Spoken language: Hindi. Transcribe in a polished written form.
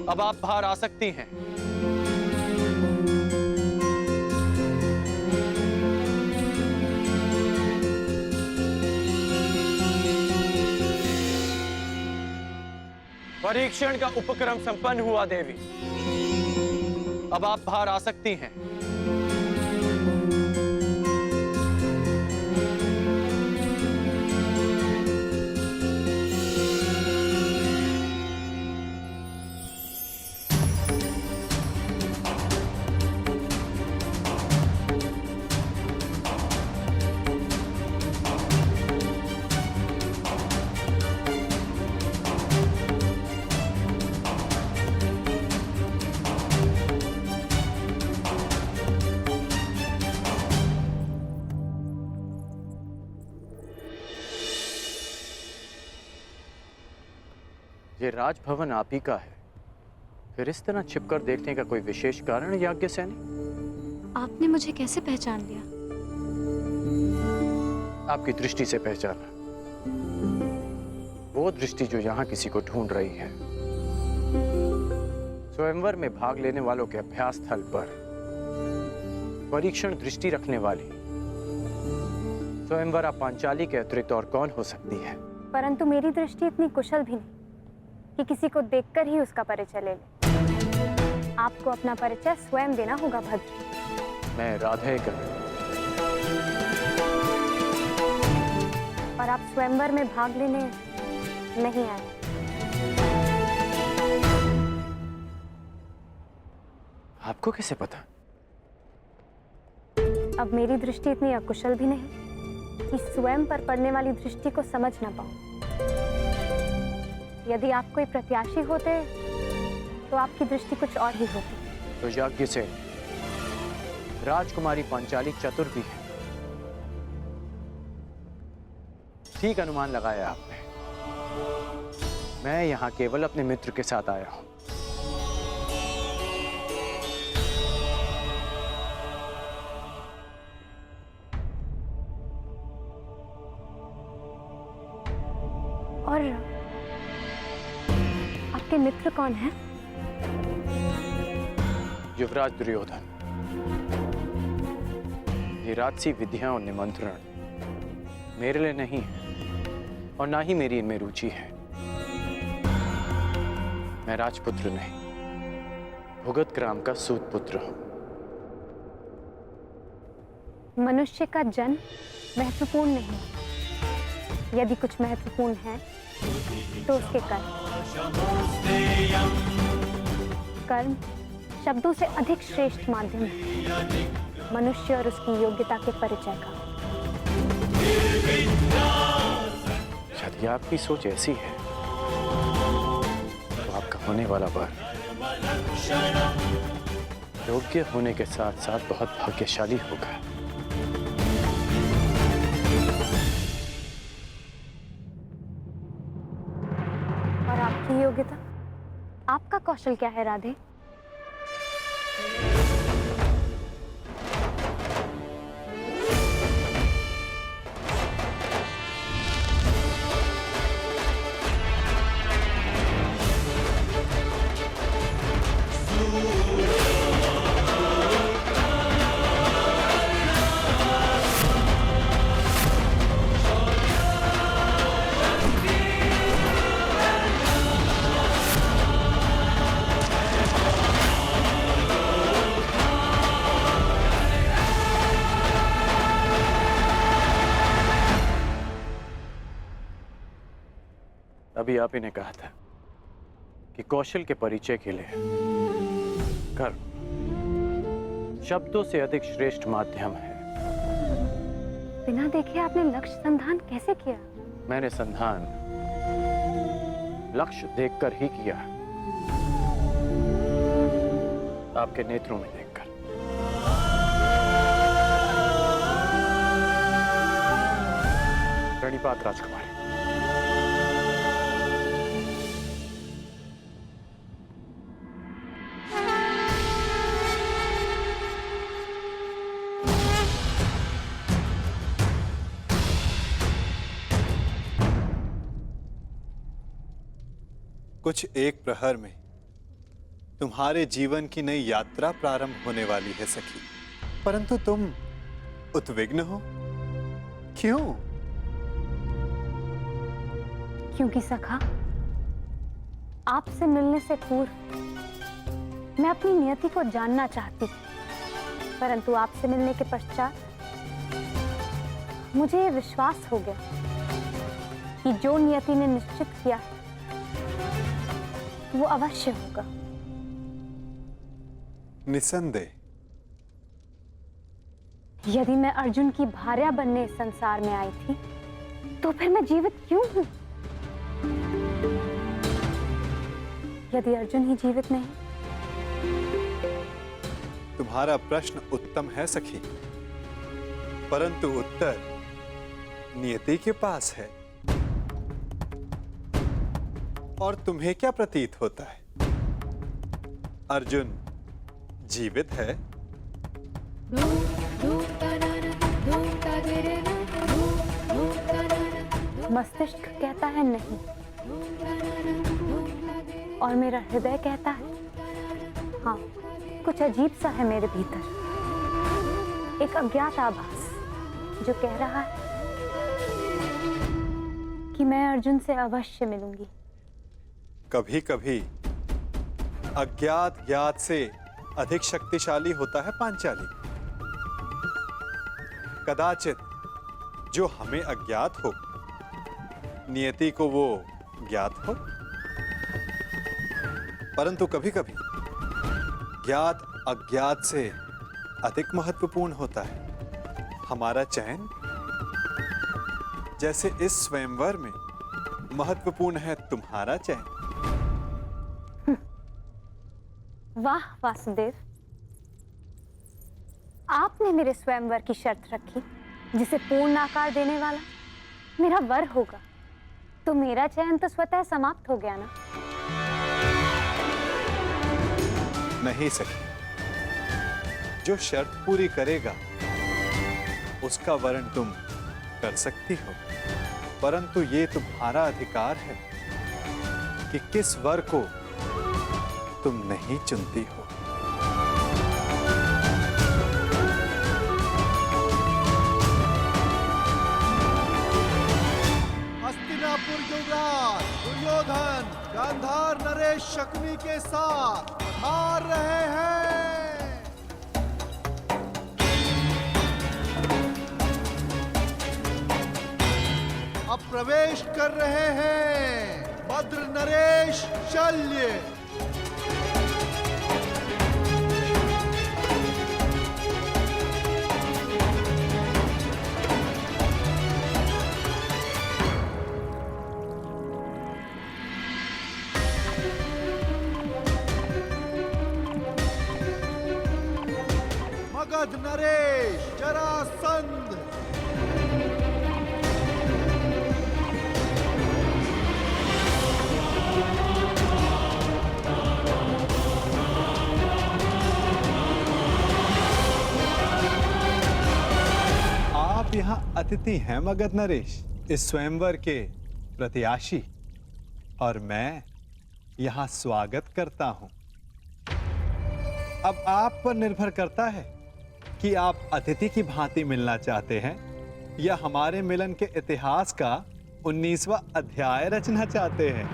अब आप बाहर आ सकती हैं। परीक्षण का उपक्रम संपन्न हुआ देवी। अब आप बाहर आ सकती हैं। ये राजभवन आप ही का है, फिर इस तरह छिपकर देखने का कोई विशेष कारण याज्ञसेनी? आपने मुझे कैसे पहचान लिया? आपकी दृष्टि से पहचाना, वो दृष्टि जो यहां किसी को ढूंढ रही है। स्वयंवर में भाग लेने वालों के अभ्यास स्थल पर परीक्षण दृष्टि रखने वाली स्वयंवरा पांचाली के अतिरिक्त और कौन हो सकती है? परंतु मेरी दृष्टि इतनी कुशल भी नहीं कि किसी को देखकर ही उसका परिचय ले ले। आपको अपना परिचय स्वयं देना होगा भद्र। मैं राधेकर। और आप स्वयंवर में भाग लेने नहीं आए। आपको कैसे पता? अब मेरी दृष्टि इतनी अकुशल भी नहीं कि स्वयं पर पड़ने वाली दृष्टि को समझ ना पाऊं। यदि आप कोई प्रत्याशी होते तो आपकी दृष्टि कुछ और ही होती। तो यज्ञ से राजकुमारी पांचाली चतुर भी है। ठीक अनुमान लगाया आपने। मैं यहां केवल अपने मित्र के साथ आया हूं। और आपके मित्र कौन हैं? युवराज दुर्योधन। ये राजसी विधियां और निमंत्रण मेरे लिए नहीं है और ना ही मेरी इनमें रुचि है। मैं राजपुत्र नहीं, भुगत ग्राम का सूत पुत्र हूं। मनुष्य का जन्म महत्वपूर्ण नहीं, यदि कुछ महत्वपूर्ण है तो उसके कर्म। कर्म शब्दों से अधिक श्रेष्ठ माध्यम है मनुष्य और उसकी योग्यता के परिचय का। यदि आपकी सोच ऐसी है तो आपका होने वाला वर योग्य होने के साथ साथ बहुत भाग्यशाली होगा। और आपकी योग्यता, आपका कौशल क्या है राधे? अभी आप ही ने कहा था कि कौशल के परिचय के लिए कर्म शब्दों से अधिक श्रेष्ठ माध्यम है। बिना देखे आपने लक्ष्य संधान कैसे किया? मैंने संधान लक्ष्य देखकर ही किया, आपके नेत्रों में देखकर। प्रणिपात राजकुमारी। कुछ एक प्रहर में तुम्हारे जीवन की नई यात्रा प्रारंभ होने वाली है सखी, परंतु तुम उद्विग्न हो। क्यों? क्योंकि सखा, आपसे मिलने से पूर्व मैं अपनी नियति को जानना चाहती थी, परंतु आपसे मिलने के पश्चात मुझे ये विश्वास हो गया कि जो नियति ने निश्चित किया है वो अवश्य होगा। निसंदेह। यदि मैं अर्जुन की भार्या बनने इस संसार में आई थी, तो फिर मैं जीवित क्यों हूं? यदि अर्जुन ही जीवित नहीं। तुम्हारा प्रश्न उत्तम है सखी, परंतु उत्तर नियति के पास है। और तुम्हें क्या प्रतीत होता है? अर्जुन जीवित है? मस्तिष्क कहता है नहीं, और मेरा हृदय कहता है हाँ। कुछ अजीब सा है मेरे भीतर, एक अज्ञात आभास जो कह रहा है कि मैं अर्जुन से अवश्य मिलूंगी। कभी कभी अज्ञात ज्ञात से अधिक शक्तिशाली होता है पांचाली। कदाचित जो हमें अज्ञात हो, नियति को वो ज्ञात हो, परंतु कभी कभी ज्ञात अज्ञात से अधिक महत्वपूर्ण होता है हमारा चयन। जैसे इस स्वयंवर में महत्वपूर्ण है तुम्हारा चयन। वाह वासुदेव, आपने मेरे स्वयंवर की शर्त रखी जिसे पूर्ण आकार देने वाला मेरा वर होगा, तो मेरा चयन तो स्वतः समाप्त हो गया ना? नहीं सखी, जो शर्त पूरी करेगा उसका वर्ण तुम कर सकती हो, परंतु ये तुम्हारा अधिकार है कि किस वर को तुम नहीं चुनती हो। हस्तिनापुर युवराज दुर्योधन गांधार नरेश शकुनी के साथ हार रहे हैं। अब प्रवेश कर रहे हैं भद्र नरेश शल्य। मगध नरेश जरासंध। आप यहाँ अतिथि हैं मगध नरेश, इस स्वयंवर के प्रत्याशी, और मैं यहाँ स्वागत करता हूँ। अब आप पर निर्भर करता है कि आप अतिथि की भांति मिलना चाहते हैं या हमारे मिलन के इतिहास का 19वां अध्याय रचना चाहते हैं।